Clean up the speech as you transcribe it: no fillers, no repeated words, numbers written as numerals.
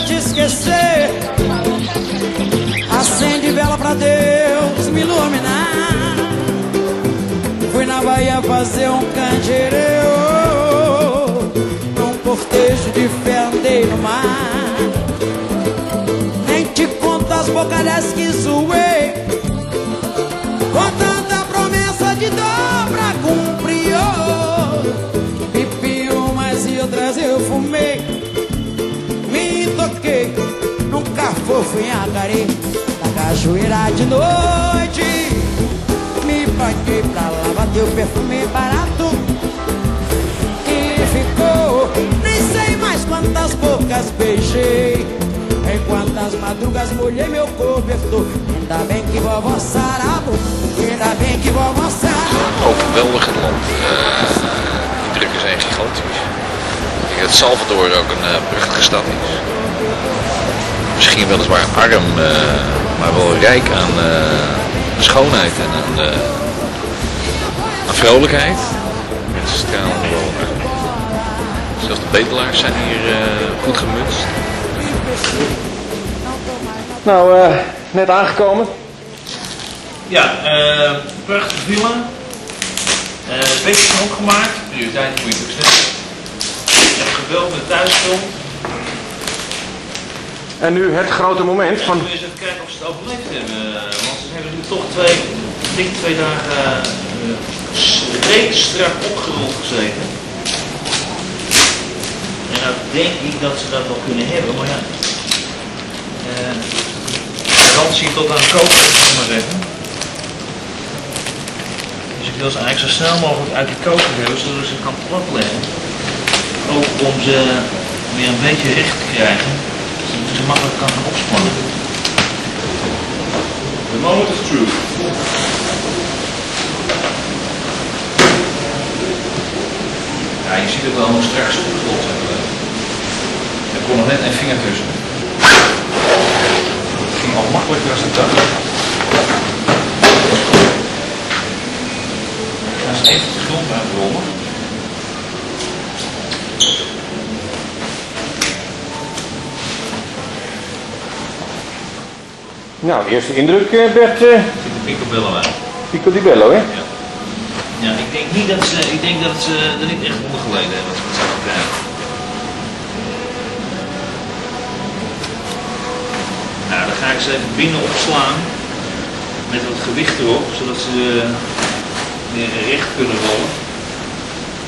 te esquecer. Acende vela pra Deus me iluminar. Fui na Bahia fazer um canjereu, num cortejo de fé andei no mar. Nem te conto as bocalhas que zoei, com tanta promessa de dor pra cumprir. Bebi umas e outras eu fumei, me toquei num cafofo em Acaré. Na cachoeira de noite me banhei pra lá, bateu perfume barato e ficou. Nem sei mais quantas bocas beijei, em quantas madrugas molhei meu cobertor. Ainda bem que vovó Sarabo, ainda bem que vovó Sarabo. Overweldigend land. De indrukken zijn gigantisch. Ik denk dat Salvador ook een prachtige stad is. Misschien weliswaar arm, maar wel rijk aan schoonheid en aan vrolijkheid. Mensen stralen wel. Zelfs de bedelaars zijn hier goed gemutst. Nou, net aangekomen. Ja, prachtige villa. Beetje opgemaakt. Prioriteit moet je ook stellen. Geweldige thuisgrond. En nu het grote moment van... Ja, nu eens even kijken of ze het overleefd hebben. Want ze hebben nu toch twee dagen redelijk strak opgerold gezeten. En nou denk ik dat ze dat wel kunnen hebben, maar ja. Garantie tot aan koken, zal ik maar zeggen. Dus ik wil ze eigenlijk zo snel mogelijk uit de koker hebben, zodat ze kan platleggen. Ook om ze weer een beetje recht te krijgen, zodat ze makkelijk kan gaan opspannen. The moment of truth. Ja, je ziet het wel hoe straks opgerold hebben. Er kon nog net een vinger tussen. Het ging al makkelijker als het dacht. Ik ga eens even de grond uitrollen. Nou, eerste indruk, Bert. Zit de picobello uit. Pico di Bello, hè? Ja. Ja, ik denk niet dat ze er niet echt onder geleden hebben als ik het zo krijgen. Nou, dan ga ik ze even binnen opslaan met wat gewicht erop, zodat ze weer recht kunnen rollen.